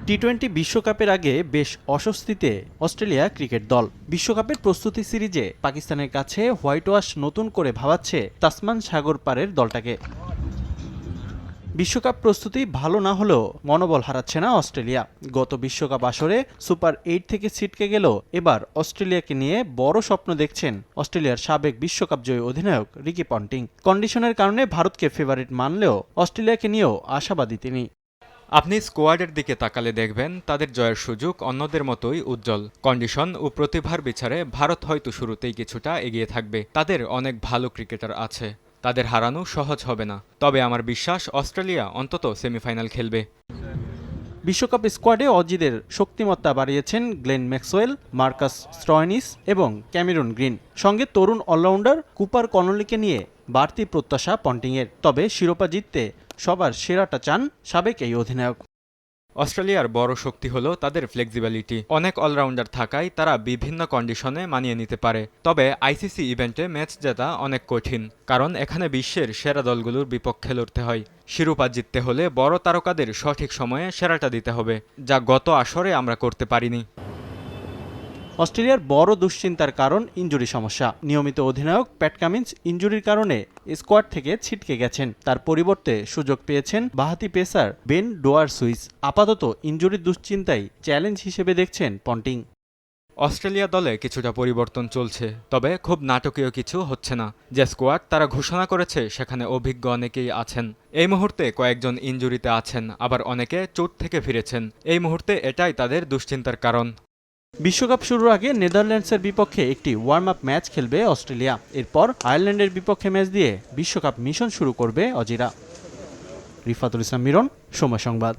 টি-20 বিশ্বকাপের আগে বেশ অস্বস্তিতে অস্ট্রেলিয়া ক্রিকেট দল। বিশ্বকাপের প্রস্তুতি সিরিজে পাকিস্তানের কাছে হোয়াইট ওয়াশ নতুন করে ভাবাচ্ছে তাসমান সাগর পারের দলটাকে। বিশ্বকাপ প্রস্তুতি ভালো না হলেও মনোবল হারাচ্ছে না অস্ট্রেলিয়া। গত বিশ্বকাপ আসরে সুপার 8 থেকে ছিটকে গেল। এবার অস্ট্রেলিয়াকে নিয়ে বড় স্বপ্ন দেখছেন অস্ট্রেলিয়ার সাবেক বিশ্বকাপ জয়ী অধিনায়ক রিকি পন্টিং। কন্ডিশনের কারণে ভারতকে ফেভারিট মানলেও অস্ট্রেলিয়াকে নিয়েও আশাবাদী তিনি। আপনি স্কোয়াডের দিকে তাকালে দেখবেন তাদের জয়ের সুযোগ অন্যদের মতোই উজ্জ্বল। কন্ডিশন ও প্রতিভার বিচারে ভারত হয়তো শুরুতেই কিছুটা এগিয়ে থাকবে। তাদের অনেক ভালো ক্রিকেটার আছে, তাদের হারানো সহজ হবে না। তবে আমার বিশ্বাস অস্ট্রেলিয়া অন্তত সেমিফাইনাল খেলবে। বিশ্বকাপ স্কোয়াডে অজিদের শক্তিমত্তা বাড়িয়েছেন গ্লেন ম্যাক্সওয়েল, মার্কাস স্টয়নিস এবং ক্যামেরন গ্রিন। সঙ্গে তরুণ অলরাউন্ডার কুপার কনলিকে নিয়ে বাড়তি প্রত্যাশা পন্টিংয়ের। তবে শিরোপা জিততে সবার সেরাটা চান সাবেক এই অধিনায়ক। অস্ট্রেলিয়ার বড় শক্তি হলো তাদের ফ্লেক্সিবিলিটি। অনেক অলরাউন্ডার থাকায় তারা বিভিন্ন কন্ডিশনে মানিয়ে নিতে পারে। তবে আইসিসি ইভেন্টে ম্যাচ জেতা অনেক কঠিন, কারণ এখানে বিশ্বের সেরা দলগুলোর বিপক্ষে লড়তে হয়। শিরোপা জিততে হলে বড় তারকাদের সঠিক সময়ে সেরাটা দিতে হবে, যা গত আসরে আমরা করতে পারিনি। অস্ট্রেলিয়ার বড় দুশ্চিন্তার কারণ ইনজুরি সমস্যা। নিয়মিত অধিনায়ক প্যাট কামিন্স ইনজুরির কারণে স্কোয়াড থেকে ছিটকে গেছেন। তার পরিবর্তে সুযোগ পেয়েছেন বাঁহাতি পেসার বেন ডোয়ার সুইস। আপাতত ইনজুরির দুশ্চিন্তাই চ্যালেঞ্জ হিসেবে দেখছেন পন্টিং। অস্ট্রেলিয়া দলে কিছুটা পরিবর্তন চলছে, তবে খুব নাটকীয় কিছু হচ্ছে না। যে স্কোয়াড তারা ঘোষণা করেছে সেখানে অভিজ্ঞ অনেকেই আছেন। এই মুহূর্তে কয়েকজন ইনজুরিতে আছেন, আবার অনেকে চোট থেকে ফিরেছেন। এই মুহূর্তে এটাই তাদের দুশ্চিন্তার কারণ। বিশ্বকাপ শুরুর আগে নেদারল্যান্ডসের বিপক্ষে একটি ওয়ার্ম আপ ম্যাচ খেলবে অস্ট্রেলিয়া। এরপর আয়ারল্যান্ডের বিপক্ষে ম্যাচ দিয়ে বিশ্বকাপ মিশন শুরু করবে অজিরা। রিফাতুল ইসলাম মিরন, সময় সংবাদ।